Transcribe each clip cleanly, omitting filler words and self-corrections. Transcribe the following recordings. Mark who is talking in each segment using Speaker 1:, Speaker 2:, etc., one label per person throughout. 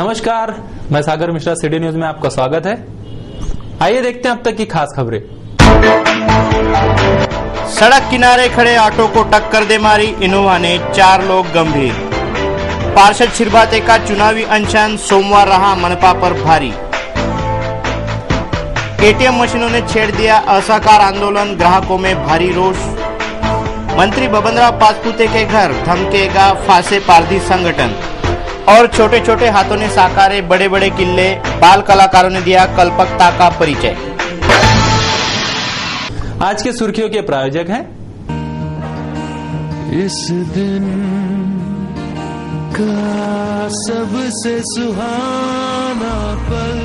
Speaker 1: नमस्कार, मैं सागर Mishra, city news में आपका स्वागत है। आइए देखते हैं अब तक की खास खबरें।
Speaker 2: सड़क किनारे खड़े ऑटो को टक्कर दे मारी इनोवा ने, 4 लोग गंभीर। पार्षद छिरबाते का चुनावी अनशन सोमवार रहा मनपा पर भारी। एटीएम मशीनों ने छेड़ दिया असहकार आंदोलन, ग्राहकों में भारी रोष। मंत्री बबनराव पासपुते के घर धमकेगा फांसे पारधी संगठन। और छोटे छोटे हाथों ने साकारे बड़े बड़े किले, बाल कलाकारों ने दिया कल्पकता का परिचय।
Speaker 1: आज के सुर्खियों के प्रायोजक हैं
Speaker 3: इस दिन का सबसे सुहाना पल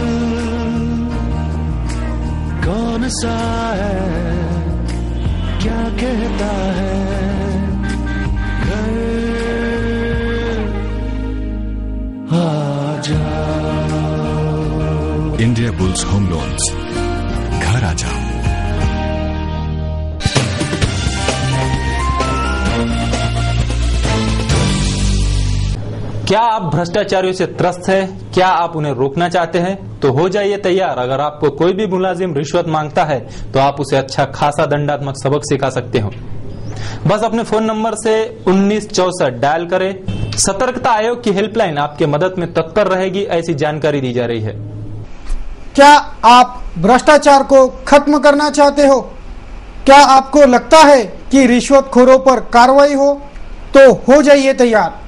Speaker 3: कौन सा है, क्या कहता है घर आ जाओ।
Speaker 4: इंडिया बुल्स होम लोन्स, घर आ जाओ।
Speaker 1: क्या आप भ्रष्टाचारियों से त्रस्त हैं? क्या आप उन्हें रोकना चाहते हैं? तो हो जाइए तैयार। अगर आपको कोई भी मुलाजिम रिश्वत मांगता है तो आप उसे अच्छा खासा दंडात्मक सबक सिखा सकते हो। बस अपने फोन नंबर से 1964 डायल करें। सतर्कता आयोग की हेल्पलाइन आपके मदद में तत्पर रहेगी, ऐसी जानकारी दी जा रही है।
Speaker 5: क्या आप भ्रष्टाचार को खत्म करना चाहते हो? क्या आपको लगता है कि रिश्वतखोरों पर कार्रवाई हो? तो हो जाइए तैयार।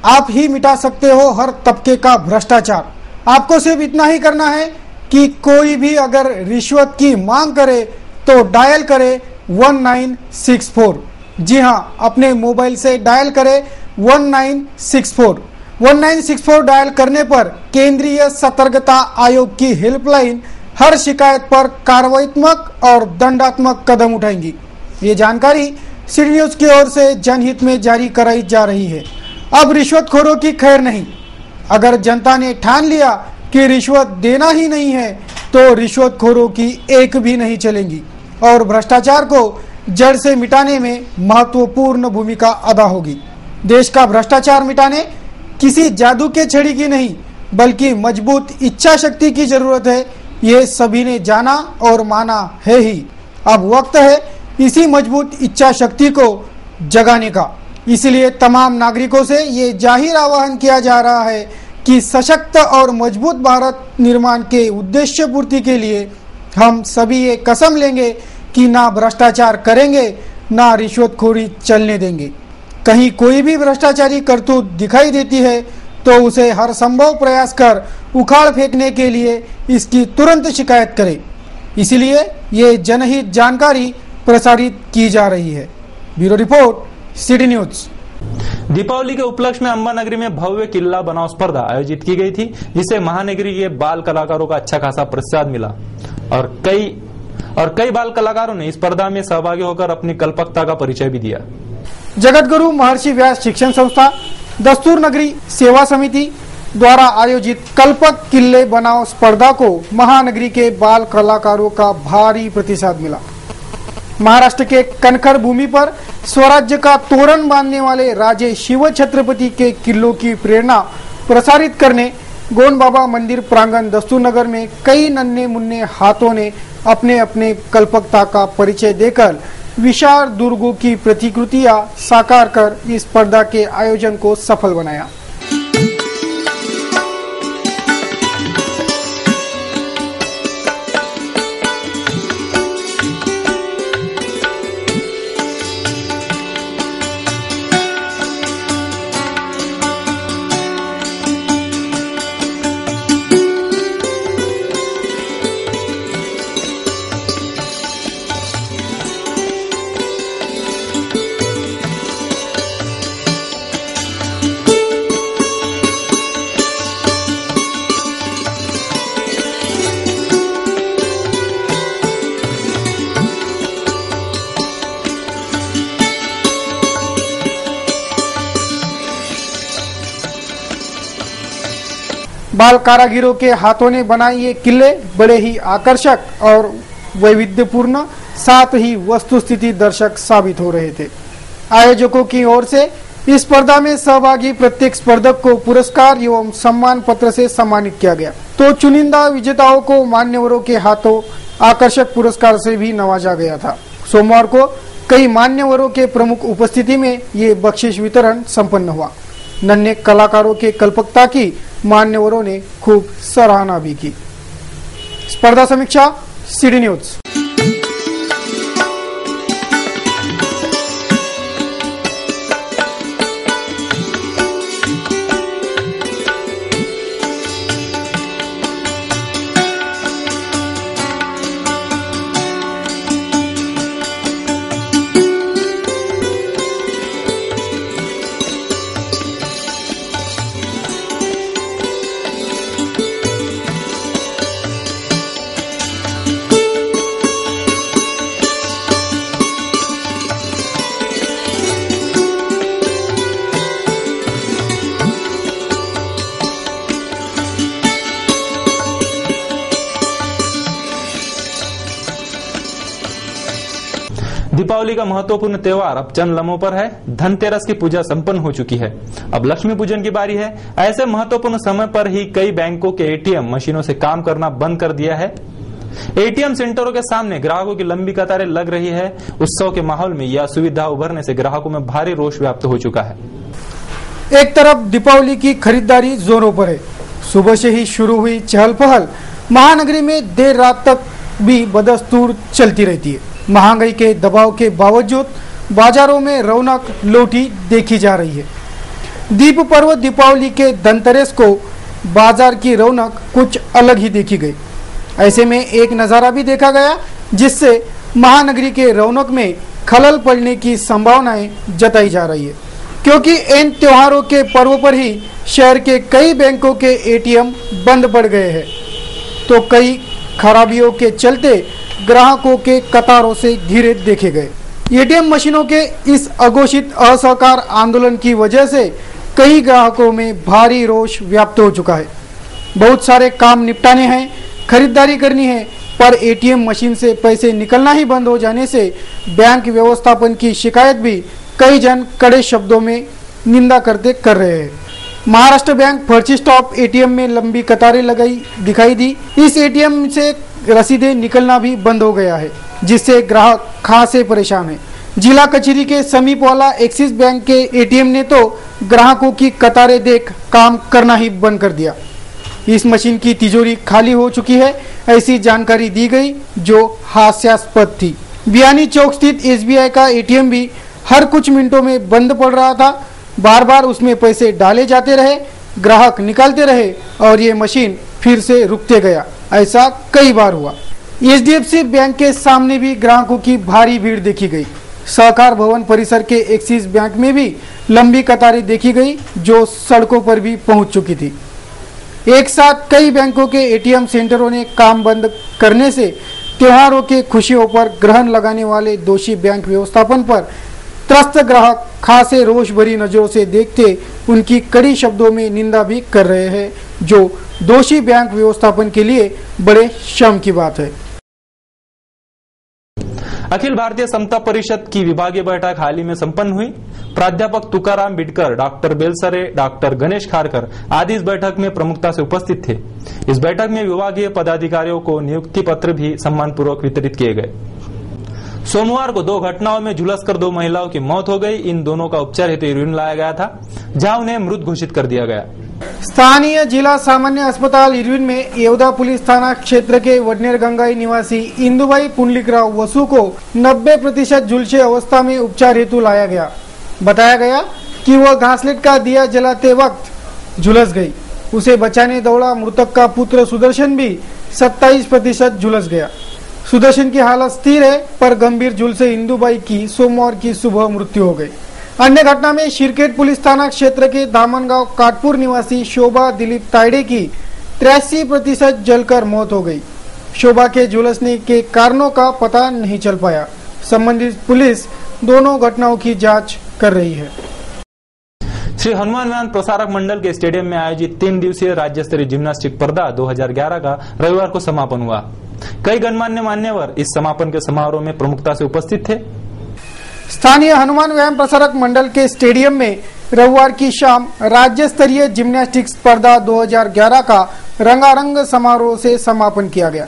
Speaker 5: आप ही मिटा सकते हो हर तबके का भ्रष्टाचार। आपको सिर्फ इतना ही करना है कि कोई भी अगर रिश्वत की मांग करे तो डायल करे 1964। जी हाँ, अपने मोबाइल से डायल करें 1964। 1964 डायल करने पर केंद्रीय सतर्कता आयोग की हेल्पलाइन हर शिकायत पर कार्रवाईत्मक और दंडात्मक कदम उठाएंगी। ये जानकारी सिटी न्यूज की ओर से जनहित में जारी कराई जा रही है। अब रिश्वतखोरों की खैर नहीं। अगर जनता ने ठान लिया कि रिश्वत देना ही नहीं है तो रिश्वतखोरों की एक भी नहीं चलेंगी और भ्रष्टाचार को जड़ से मिटाने में महत्वपूर्ण भूमिका अदा होगी। देश का भ्रष्टाचार मिटाने किसी जादू के छड़ी की नहीं बल्कि मजबूत इच्छा शक्ति की जरूरत है। ये सभी ने जाना और माना है ही। अब वक्त है इसी मजबूत इच्छा शक्ति को जगाने का। इसलिए तमाम नागरिकों से ये जाहिर आह्वान किया जा रहा है कि सशक्त और मजबूत भारत निर्माण के उद्देश्य पूर्ति के लिए हम सभी ये कसम लेंगे कि ना भ्रष्टाचार करेंगे, ना रिश्वतखोरी चलने देंगे। कहीं कोई भी भ्रष्टाचारी करतूत दिखाई देती है तो उसे हर संभव प्रयास कर उखाड़ फेंकने के लिए इसकी तुरंत शिकायत करें। इसलिए ये जनहित जानकारी प्रसारित की जा रही है। Bureau report, city news.
Speaker 1: Deepawali के उपलक्ष्य में अंबानगरी में भव्य किला बनाओ स्पर्धा आयोजित की गई थी, जिसे महानगरी के बाल कलाकारों का अच्छा खासा प्रतिसाद मिला और कई बाल कलाकारों ने इस स्पर्धा में सहभागी होकर अपनी कल्पकता का परिचय भी दिया।
Speaker 5: जगतगुरु महर्षि व्यास शिक्षण संस्था, दस्तूर नगरी सेवा समिति द्वारा आयोजित कल्पक किले बनाओ स्पर्धा को महानगरी के बाल कलाकारों का भारी प्रतिसाद मिला। महाराष्ट्र के कनखर भूमि पर स्वराज्य का तोरण बांधने वाले राजे शिव छत्रपति के किलों की प्रेरणा प्रसारित करने गोंड बाबा मंदिर प्रांगण दस्तूर नगर में कई नन्हे मुन्ने हाथों ने अपने अपने कल्पकता का परिचय देकर विशाल दुर्गों की प्रतिकृतियां साकार कर इस स्पर्धा के आयोजन को सफल बनाया। बाल कारागिरों के हाथों ने बनाए ये किले बड़े ही आकर्षक और वैविध्यपूर्ण, साथ ही वस्तुस्थिति दर्शक साबित हो रहे थे। आयोजकों की ओर से इस स्पर्धा में सहभागी प्रत्येक स्पर्धक को पुरस्कार एवं सम्मान पत्र से सम्मानित किया गया। तो चुनिंदा विजेताओं को मान्यवरों के हाथों आकर्षक पुरस्कार से भी नवाजा गया था। सोमवार को कई मान्यवरों के प्रमुख उपस्थिति में ये बख्शिश वितरण संपन्न हुआ। नन्हे कलाकारों के कल्पकता की मान्यवरों ने खूब सराहना भी की। स्पर्धा समीक्षा सिटी न्यूज।
Speaker 1: दीपावली का महत्वपूर्ण त्योहार अब चंद लम्हों पर है। धनतेरस की पूजा संपन्न हो चुकी है, अब लक्ष्मी पूजन की बारी है। ऐसे महत्वपूर्ण समय पर ही कई बैंकों के एटीएम मशीनों से काम करना बंद कर दिया है। एटीएम सेंटरों के सामने ग्राहकों की लंबी कतारें लग रही है। उत्सव के माहौल में यह सुविधा उभरने से ग्राहकों में भारी रोष व्याप्त हो चुका है।
Speaker 5: एक तरफ दीपावली की खरीदारी जोरों पर है। सुबह से ही शुरू हुई चहल पहल महानगरी में देर रात तक भी बदस्तूर चलती रहती है। महंगाई के दबाव के बावजूद बाजारों में रौनक लौटी देखी जा रही है। दीप पर्व दीपावली के धनतेरस को बाजार की रौनक कुछ अलग ही देखी गई। ऐसे में एक नज़ारा भी देखा गया जिससे महानगरी के रौनक में खलल पड़ने की संभावनाएं जताई जा रही है, क्योंकि इन त्योहारों के पर्व पर ही शहर के कई बैंकों के एटीएम बंद पड़ गए हैं, तो कई खराबियों के चलते ग्राहकों के कतारों से घिरे देखे गए। एटीएम मशीनों के इस अघोषित असहकार आंदोलन की वजह से कई ग्राहकों में भारी रोष व्याप्त हो चुका है। बहुत सारे काम निपटाने हैं, खरीदारी करनी है, पर एटीएम मशीन से पैसे निकलना ही बंद हो जाने से बैंक व्यवस्थापन की शिकायत भी कई जन कड़े शब्दों में निंदा करते कर रहे हैं। महाराष्ट्र बैंक फर्जी स्टॉप एटीएम में लंबी कतारें लगाई दिखाई दी। इस एटीएम से रसीदें निकलना भी बंद हो गया है, जिससे ग्राहक खासे परेशान है। जिला कचहरी के समीप वाला एक्सिस बैंक के एटीएम ने तो ग्राहकों की कतारें देख काम करना ही बंद कर दिया। इस मशीन की तिजोरी खाली हो चुकी है, ऐसी जानकारी दी गई जो हास्यास्पद थी। बियानी चौक स्थित एसबीआई का एटीएम भी हर कुछ मिनटों में बंद पड़ रहा था। बार बार उसमें पैसे डाले जाते रहे, ग्राहक निकालते रहे और ये मशीन फिर से रुकते गया। ऐसा कई बार हुआ। एचडीएफसी बैंक के सामने भी ग्राहकों की भारी भीड़ देखी गई। सहकार भवन परिसर के एक्सिस बैंक में भी लंबी कतारें देखी गई, जो सड़कों पर भी पहुंच चुकी थी। एक साथ कई बैंकों के एटीएम सेंटरों ने काम बंद करने से त्योहारों के खुशियों पर ग्रहण लगाने वाले दोषी बैंक व्यवस्थापन पर त्रस्त ग्राहक खासे रोष भरी नजरों से देखते उनकी कड़ी शब्दों में निंदा भी कर रहे हैं, जो दोषी बैंक व्यवस्थापन के लिए बड़े शर्म की बात है।
Speaker 1: अखिल भारतीय समता परिषद की विभागीय बैठक हाल ही में संपन्न हुई। प्राध्यापक तुकाराम बिडकर, डॉक्टर बेलसरे, डॉक्टर गणेश खारकर आदि इस बैठक में प्रमुखता से उपस्थित थे। इस बैठक में विभागीय पदाधिकारियों को नियुक्ति पत्र भी सम्मानपूर्वक वितरित किए गए। सोमवार को 2 घटनाओं में झुलसकर 2 महिलाओं की मौत हो गई। इन दोनों का उपचार हेतु इरविन लाया गया था, जहां उन्हें मृत घोषित कर दिया गया।
Speaker 5: स्थानीय जिला सामान्य अस्पताल इरविन में येवदा पुलिस थाना क्षेत्र के वडनेर गंगाई निवासी इंदुबाई पुंडलिकराव वसु को 90% झुलसे अवस्था में उपचार हेतु लाया गया। बताया गया कि वह घासलेट का दिया जलाते वक्त झुलस गई। उसे बचाने दौड़ा मृतक का पुत्र सुदर्शन भी 27% झुलस गया। सुदर्शन की हालत स्थिर है, पर गंभीर झुलसे इंदुबाई की सोमवार की सुबह मृत्यु हो गई। अन्य घटना में शिरकेट पुलिस थाना क्षेत्र के दामनगांव काटपुर निवासी शोभा दिलीप तायडे की 83% जलकर मौत हो गई। शोभा के झुलसने के कारणों का पता नहीं चल पाया। संबंधित पुलिस दोनों घटनाओं की जांच कर रही है।
Speaker 1: श्री हनुमान विहान प्रसारक मंडल के स्टेडियम में आयोजित 3 दिवसीय राज्य स्तरीय जिम्नास्टिक स्पर्धा 2011 का रविवार को समापन हुआ। कई गणमान्य मान्यवर इस समापन के समारोह में प्रमुखता से उपस्थित थे।
Speaker 5: स्थानीय हनुमान व्यायाम प्रसारक मंडल के स्टेडियम में रविवार की शाम राज्य स्तरीय जिम्नास्टिक स्पर्धा 2011 का रंगारंग समारोह से समापन किया गया।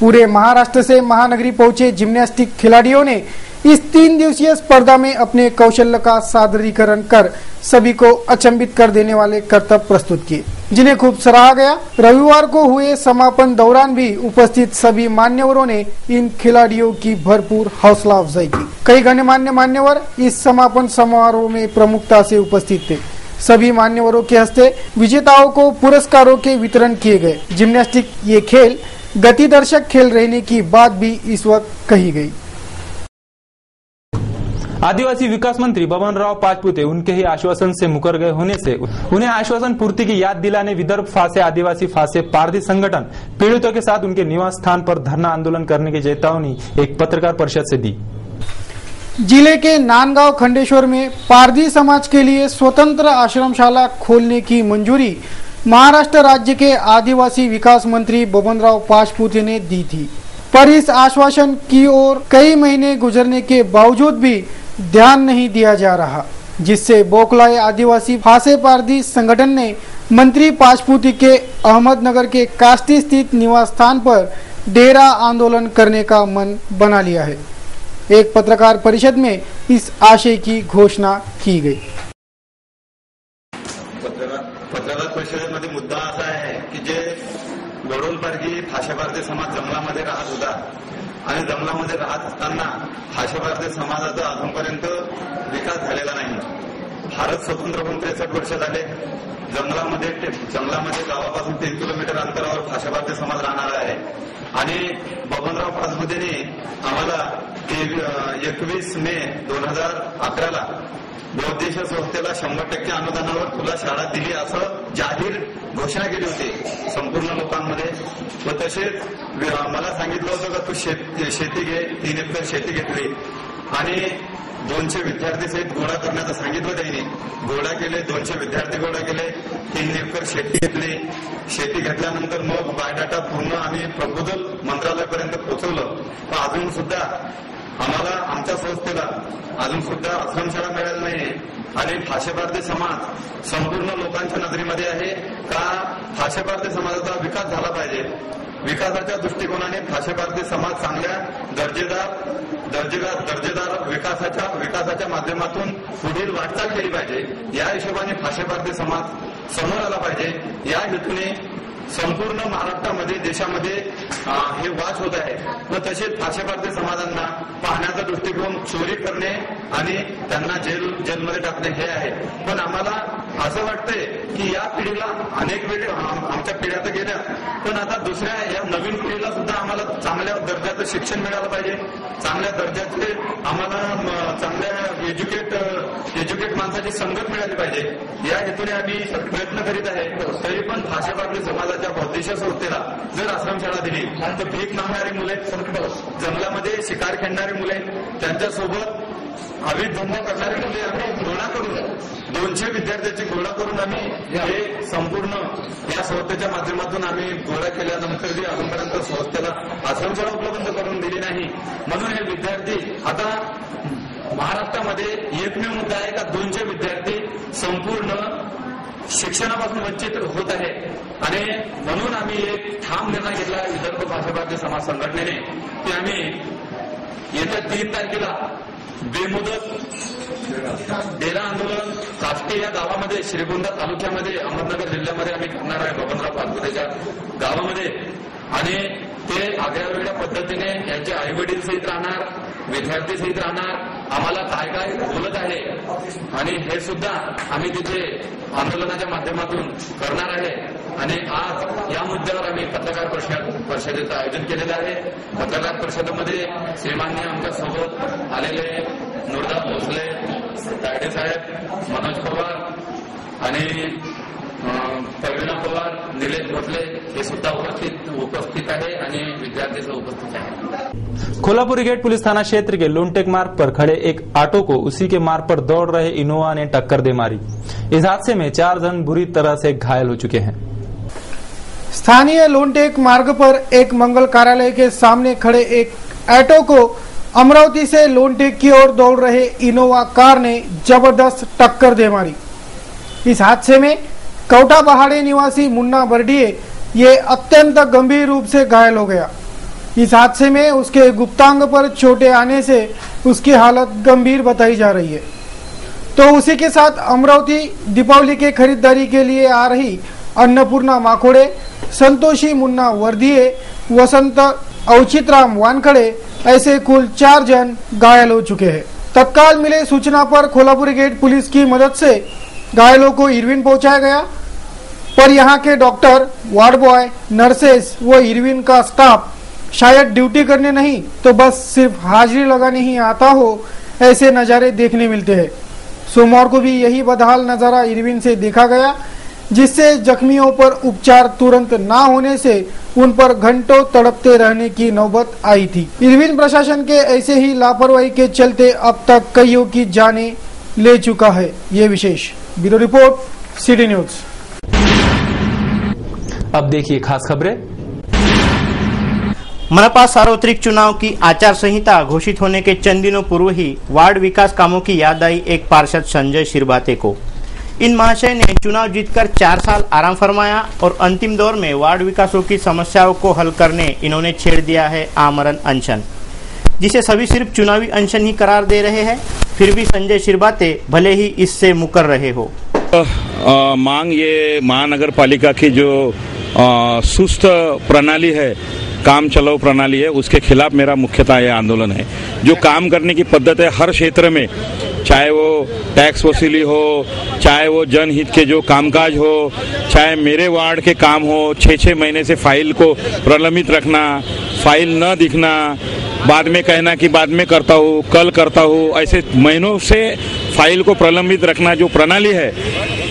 Speaker 5: पूरे महाराष्ट्र से महानगरी पहुंचे जिम्नास्टिक खिलाड़ियों ने इस 3 दिवसीय स्पर्धा में अपने कौशल्य का सादरीकरण कर सभी को अचंभित कर देने वाले करतब प्रस्तुत किए, जिन्हें खूब सराहा गया। रविवार को हुए समापन दौरान भी उपस्थित सभी मान्यवरों ने इन खिलाड़ियों की भरपूर हौसला अफजाई की। कई गणमान्य मान्यवर इस समापन समारोह में प्रमुखता से उपस्थित थे। सभी मान्यवरों के हस्ते विजेताओं को पुरस्कारों के वितरण किए गए। जिम्नास्टिक ये खेल गतिदर्शक खेल रहने की बात भी इस वक्त कही गई।
Speaker 1: आदिवासी विकास मंत्री बबनराव पाचपुते उनके ही आश्वासन से मुकर गए होने से उन्हें आश्वासन पूर्ति की याद दिलाने विदर्भ फासे आदिवासी फासे पारधी संगठन पीड़ितों के साथ उनके निवास स्थान पर धरना आंदोलन करने की चेतावनी एक पत्रकार परिषद से दी।
Speaker 5: जिले के नांदगांव खंडेश्वर में पारधी समाज के लिए स्वतंत्र आश्रमशाला खोलने की मंजूरी महाराष्ट्र राज्य के आदिवासी विकास मंत्री बबनराव पाचपुते ने दी थी, पर इस आश्वासन की ओर कई महीने गुजरने के बावजूद भी ध्यान नहीं दिया जा रहा, जिससे बौखलाए आदिवासी फासे पारधी संगठन ने मंत्री पाचपुते के अहमदनगर के कास्टी स्थित निवास स्थान पर डेरा आंदोलन करने का मन बना लिया है। एक पत्रकार परिषद में इस आशय की घोषणा की गई।
Speaker 6: पत्रकार परिषदेमध्ये मुद्दा असा आहे की जे गोडोलपारगी फासे पारधी समाज जंगलामध्ये राहत होता आणि जंगलामध्ये राहत असताना फासे पारधी समाजाचा अजूनपर्यंत विकास झालेला नाही। भारत स्वतंत्र होऊन 63 वर्ष झाले। जंगलामध्ये गावापासून 3 किलोमीटर अंतरावर फासे पारधी समाज राहणार आहे आणि बबनराव पाचपुतेंनी आम्हाला 21 मे 2011 बौद्धिश संस्थेला 100% अनुदानावर तुला शाळा दिली असं जाहीर घोषणा केली होती संपूर्ण लोकांमध्ये। व तसेच मला सांगितलं होतं का तू शेती घे, 3 एकर शेती घेतली आणि 200 विद्यार्थी सहित गोळा करण्याचं सांगितलं त्यांनी। गोळा केले, 200 विद्यार्थी गोळा केले, 3 एकर शेती घेतली। शेती घेतल्यानंतर मग बायोडाटा पूर्ण आम्ही प्रबोधन मंत्रालयापर्यंत पोहोचवलं, पण अजून सुद्धा आम्हाला आमच्या संस्थेला अजून सुद्धा आश्रमशाळा मिळाली नाही आणि फासे पारधी समाज संपूर्ण लोकांच्या नजरेमध्ये आहे का फासे पारधी समाजाचा विकास झाला पाहिजे। विकासाच्या दृष्टिकोनाने फासे पारधी समाज चांगल्या दर्जेदार विकासाच्या माध्यमातून पुढील वाटचाल केली पाहिजे। या हिशोबाने फासे पारधी समाज समोर आला पाहिजे। या हेतूने संपूर्ण महाराष्ट्रामध्ये देशामध्ये हे वाच होत आहे व तसेच फासे पारधी समाजांना पाहण्याचा दृष्टिकोन चोरी करणे आणि त्यांना जेलमध्ये टाकणे हे आहे। पण आम्हाला असं वाटतंय की या पिढीला अनेक वेळी आमच्या पिढ्या तर गेल्या, पण आता दुसऱ्या या नवीन पिढीला सुद्धा आम्हाला चांगल्या दर्जाचं शिक्षण मिळालं पाहिजे। चांगल्या दर्जाचे आम्हाला चांगल्या एज्युकेट माणसाची संगत मिळाली पाहिजे। या हेतूने आम्ही प्रयत्न करीत आहे। तरी पण फासे पारधी समाजाच्या बौद्धिश संस्थेला जर आश्रमशाळा दिली तर भीक मागणारी मुले, जंगलामध्ये शिकार खेळणारी मुले, त्यांच्यासोबत अवैध धंदा करणारी मुले आम्ही गोळा करून 200 विद्यार्थ्यांची गोळा करून आम्ही हे संपूर्ण या संस्थेच्या माध्यमातून आम्ही गोळा केल्यानंतर अजूनपर्यंत संस्थेला आश्रमशाळा उपलब्ध करून दिली नाही। म्हणून हे विद्यार्थी आता महाराष्ट्रामध्ये एकमेव मुद्दा आहे का 200 विद्यार्थी संपूर्ण शिक्षणापासून वंचित होत आहे आणि म्हणून आम्ही एक ठाम निर्णय घेतला विदर्भ फासे पारधी समाज संघटनेने की आम्ही येत्या 3 तारखेला बेमुदत डेरा आंदोलन काष्टी या गावामध्ये श्रीगोंदा तालुक्यामध्ये अहमदनगर जिल्ह्यामध्ये आम्ही करणार आहे बबनराव पाचपुतेच्या गावामध्ये। आणि ते आगळ्यावेगळ्या पद्धतीने यांचे आई वडील सहित राहणार, विद्यार्थी सहित राहणार, आम्हाला काय काय बोलत आहे आणि हे सुद्धा आम्ही तिथे आंदोलनाच्या माध्यमातून करणार आहे। आणि आज या मुद्द्यावर आम्ही पत्रकार परिषदेचं आयोजन केलेलं आहे। पत्रकार परिषदेमध्ये श्रीमान्य आमच्या सोबत आलेले नुरदास भोसले, तायडे साहेब, मनोज पवार आणि प्रवीणा पवार, निलेश भोसले हे सुद्धा उपस्थित आहे आणि विद्यार्थी उपस्थित आहे।
Speaker 1: कोल्हापुरी गेट पुलिस थाना क्षेत्र के लोनटेक मार्ग पर खड़े एक ऑटो को उसी के मार्ग पर दौड़ रहे इनोवा ने टक्कर दे मारी। इस हादसे में 4 जन बुरी तरह से घायल हो चुके हैं।
Speaker 5: स्थानीय लोनटेक मार्ग पर एक मंगल कार्यालय के सामने खड़े एक ऑटो को अमरावती से लोनटेक की ओर दौड़ रहे इनोवा कार ने जबरदस्त टक्कर दे मारी। इस हादसे में कौटा पहाड़ी निवासी मुन्ना बर्डिये ये अत्यंत गंभीर रूप से घायल हो गया। इस हादसे में उसके गुप्तांग पर चोटें आने से उसकी हालत गंभीर बताई जा रही है। तो उसी के साथ अमरावती दीपावली के खरीदारी के लिए आ रही अन्नपूर्णा माकोड़े, संतोषी मुन्ना वर्दिये, वसंत अवचितराम वानखड़े ऐसे कुल 4 जन घायल हो चुके हैं। तत्काल मिले सूचना पर कोल्हापुर गेट पुलिस की मदद से घायलों को इरविन पहुंचाया गया, पर यहां के डॉक्टर, वार्ड बॉय, नर्सेस व इरविन का स्टाफ शायद ड्यूटी करने नहीं तो बस सिर्फ हाजिरी लगाने ही आता हो, ऐसे नजारे देखने मिलते हैं। सोमवार को भी यही बदहाल नजारा इरविन से देखा गया, जिससे जख्मियों पर उपचार तुरंत ना होने से उन पर घंटों तड़पते रहने की नौबत आई थी। इरविन प्रशासन के ऐसे ही लापरवाही के चलते अब तक कईयों की जानें ले चुका है। ये विशेष ब्यूरो रिपोर्ट, सिटी न्यूज।
Speaker 1: अब देखिए खास खबरें।
Speaker 2: मनपा सार्वत्रिक चुनाव की आचार संहिता घोषित होने के चंद दिनों पूर्व ही वार्ड विकास कामों की याद आई एक पार्षद संजय शिरबाते को। इन महाशय ने चुनाव जीतकर 4 साल आराम फरमाया और अंतिम दौर में वार्ड विकासों की समस्याओं को हल करने इन्होंने छेड़ दिया है आमरण अनशन, जिसे सभी सिर्फ चुनावी अनशन ही करार दे रहे हैं। फिर भी संजय शिरबाते भले ही इससे मुकर रहे हो।
Speaker 7: मांग ये महानगर पालिका की जो सुस्त प्रणाली है, काम चलाओ प्रणाली है, उसके खिलाफ मेरा मुख्यतः यह आंदोलन है। जो काम करने की पद्धत है हर क्षेत्र में, चाहे वो टैक्स वसूली हो, चाहे वो जनहित के जो कामकाज हो, चाहे मेरे वार्ड के काम हो, 6-6 महीने से फाइल को प्रलंबित रखना, फाइल न दिखना, बाद में कहना कि बाद में करता हूँ, कल करता हूँ, ऐसे महीनों से फाइल को प्रलंबित रखना जो प्रणाली है,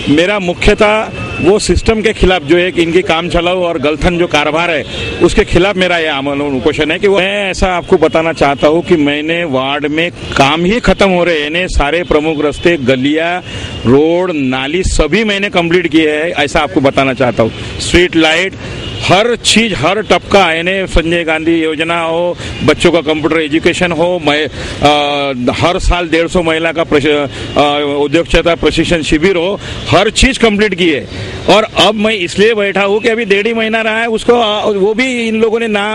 Speaker 7: मेरा मुख्यतः वो सिस्टम के खिलाफ जो एक इनकी काम चलाओ और गलथन जो कारोबार है उसके खिलाफ मेरा ये आंदोलन उपोषण है। कि वो मैं ऐसा आपको बताना चाहता हूँ कि मैंने वार्ड में काम ही खत्म हो रहे हैं, सारे प्रमुख रास्ते, गलियां, रोड, नाली सभी मैंने कंप्लीट किए हैं, ऐसा आपको बताना चाहता हूँ। स्ट्रीट लाइट, हर चीज, हर टपका, यानी संजय गांधी योजना हो, बच्चों का कंप्यूटर एजुकेशन हो, हर साल 150 महिला का उद्योगता प्रशिक्षण शिविर हो, हर चीज कंप्लीट की है। और अब मैं इसलिए बैठा हूँ कि अभी 1.5 महीना रहा है, उसको वो भी इन लोगों ने ना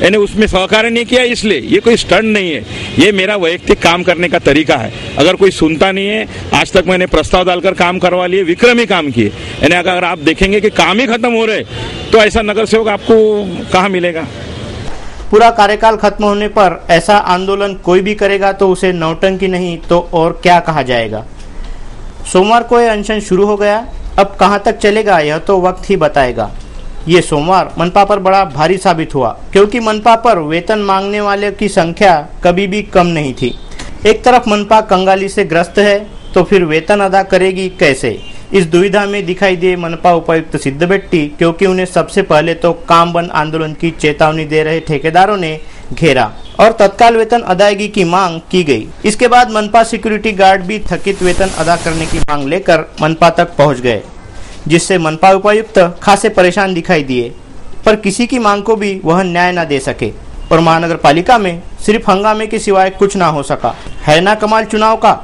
Speaker 7: यानी उसमें सहकार्य नहीं किया, इसलिए ये कोई स्टंट नहीं है, ये मेरा वैयक्तिक काम करने का तरीका है। अगर कोई सुनता नहीं है, आज तक मैंने प्रस्ताव डालकर काम करवा लिए, विक्रमी काम किए, यानी अगर आप देखेंगे कि काम ही खत्म हो रहे तो ऐसा नगर सेवक आपको कहाँ मिलेगा।
Speaker 2: पूरा कार्यकाल खत्म होने पर ऐसा आंदोलन कोई भी करेगा तो उसे नौटंकी नहीं तो और क्या कहा जाएगा। सोमवार को यह अनशन शुरू हो गया, अब कहां तक चलेगा यह तो वक्त ही बताएगा। ये सोमवार मनपा पर बड़ा भारी साबित हुआ, क्योंकि मनपा पर वेतन मांगने वाले की संख्या कभी भी कम नहीं थी। एक तरफ मनपा कंगाली से ग्रस्त है तो फिर वेतन अदा करेगी कैसे, इस दुविधा में दिखाई दिए मनपा उपायुक्त सिद्धबेट्टी, क्योंकि उन्हें सबसे पहले तो काम बंद आंदोलन की चेतावनी दे रहे ठेकेदारों ने घेरा और तत्काल वेतन अदायगी की मांग की गई। इसके बाद मनपा सिक्योरिटी गार्ड भी थकित वेतन अदा करने की मांग लेकर मनपा तक पहुंच गए, जिससे मनपा उपायुक्त खासे परेशान दिखाई दिए, पर किसी की मांग को भी वह न्याय न दे सके और महानगर पालिका में सिर्फ हंगामे के सिवाय कुछ ना हो सका। है ना कमाल चुनाव का।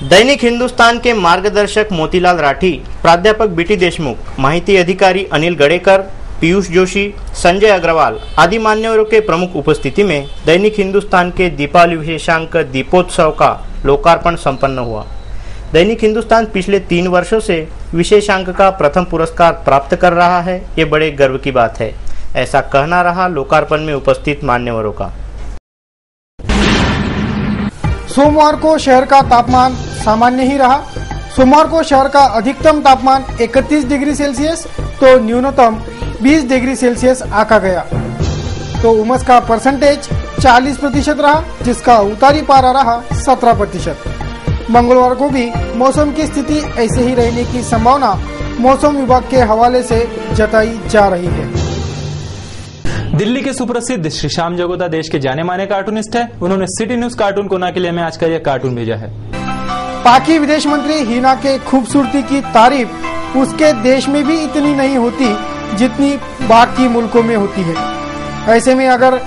Speaker 2: दैनिक हिंदुस्तान के मार्गदर्शक मोतीलाल राठी, प्राध्यापक बीटी देशमुख, माहिती अधिकारी अनिल गडेकर, पीयूष जोशी, संजय अग्रवाल आदि मान्यवरों के प्रमुख उपस्थिति में दैनिक हिंदुस्तान के दीपावली विशेषांक दीपोत्सव का लोकार्पण संपन्न हुआ। दैनिक हिंदुस्तान पिछले 3 वर्षों से विशेषांक का प्रथम पुरस्कार प्राप्त कर रहा है, ये बड़े गर्व की बात है, ऐसा कहना रहा लोकार्पण में उपस्थित मान्यवरों का।
Speaker 5: सोमवार को शहर का तापमान सामान्य ही रहा। सोमवार को शहर का अधिकतम तापमान 31 डिग्री सेल्सियस तो न्यूनतम 20 डिग्री सेल्सियस आंका गया। तो उमस का परसेंटेज 40% रहा, जिसका उतारी पारा रहा 17%। मंगलवार को भी मौसम की स्थिति ऐसे ही रहने की संभावना मौसम विभाग के हवाले से जताई जा रही है।
Speaker 1: दिल्ली के सुप्रसिद्ध श्री श्याम जगोता देश के जाने माने कार्टूनिस्ट है। उन्होंने सिटी न्यूज कार्टून कोना के लिए हमें आज का यह कार्टून भेजा है।
Speaker 5: पाकि विदेश मंत्री हिना के खूबसूरती की तारीफ उसके देश में भी इतनी नहीं होती जितनी बाकी मुल्कों में होती है। ऐसे में अगर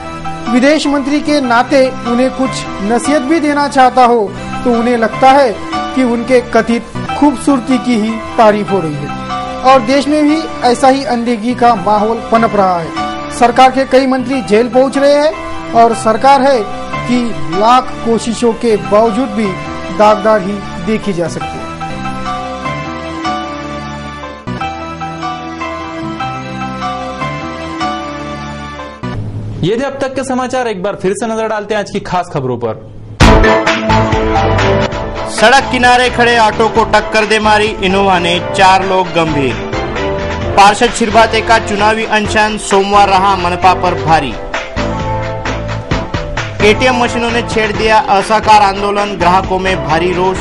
Speaker 5: विदेश मंत्री के नाते उन्हें कुछ नसीहत भी देना चाहता हो तो उन्हें लगता है कि उनके कथित खूबसूरती की ही तारीफ हो रही है और देश में भी ऐसा ही अनदेखी का माहौल पनप रहा है। सरकार के कई मंत्री जेल पहुंच रहे हैं और सरकार है कि लाख कोशिशों के बावजूद भी दागदार ही देखी जा सकती है।
Speaker 1: ये थे अब तक के समाचार। एक बार फिर से नजर डालते हैं आज की खास खबरों पर।
Speaker 2: सड़क किनारे खड़े ऑटो को टक्कर दे मारी इनोवा ने, 4 लोग गंभीर। पार्षद छिरबाते का चुनावी अनशन सोमवार रहा मनपा पर भारी। एटीएम मशीनों ने छेड़ दिया असहकार आंदोलन, ग्राहकों में भारी रोष।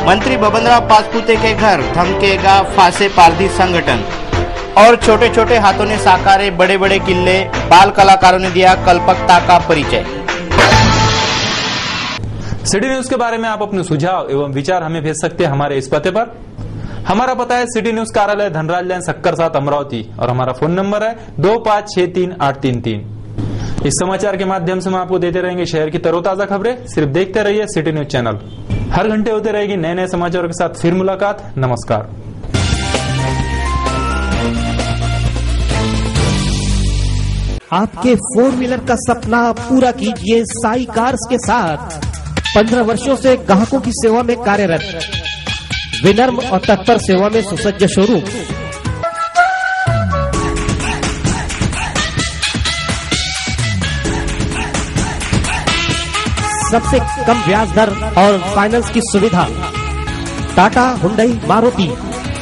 Speaker 2: मंत्री बबनराव पासपुते के घर धमकेगा फांसे पारधी संगठन और छोटे छोटे हाथों ने साकारे बड़े बड़े किले, बाल कलाकारों ने दिया कल्पकता का परिचय।
Speaker 1: सिटी न्यूज के बारे में आप अपने सुझाव एवं विचार हमें भेज सकते हैं हमारे इस पते पर। हमारा पता है सिटी न्यूज कार्यालय धनराज लाइन सक्कर 7 अमरावती और हमारा फोन नंबर है 25633833। इस समाचार के माध्यम से हम आपको देते रहेंगे शहर की तरोताजा खबरें। सिर्फ देखते रहिए सिटी न्यूज चैनल। हर घंटे होते रहेगी नए नए समाचारों के साथ फिर मुलाकात। नमस्कार।
Speaker 8: आपके 4 व्हीलर का सपना पूरा कीजिए साई कार्स के साथ। 15 वर्षों से ग्राहकों की सेवा में कार्यरत, विनम्र और तत्पर सेवा में सुसज्ज शोरूम। सबसे कम ब्याज दर और फाइनेंस की सुविधा। टाटा, हुंडई, मारुति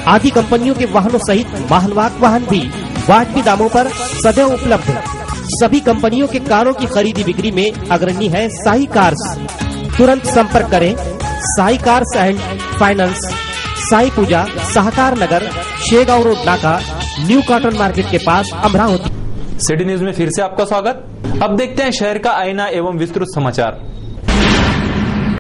Speaker 8: आदि कंपनियों के वाहनों सहित माहनवाक वाहन भी वाजबी दामों पर सदैव उपलब्ध। सभी कंपनियों के कारों की खरीदी बिक्री में अग्रणी है साई कार्स। तुरंत संपर्क करें Sai cars and finance, Sai Puja, Sahakar Nagar, Shegaon road Naka, new cotton market के पास, अमरावती।
Speaker 1: सिटी न्यूज में फिर से आपका स्वागत। अब देखते हैं शहर का आईना एवं विस्तृत समाचार।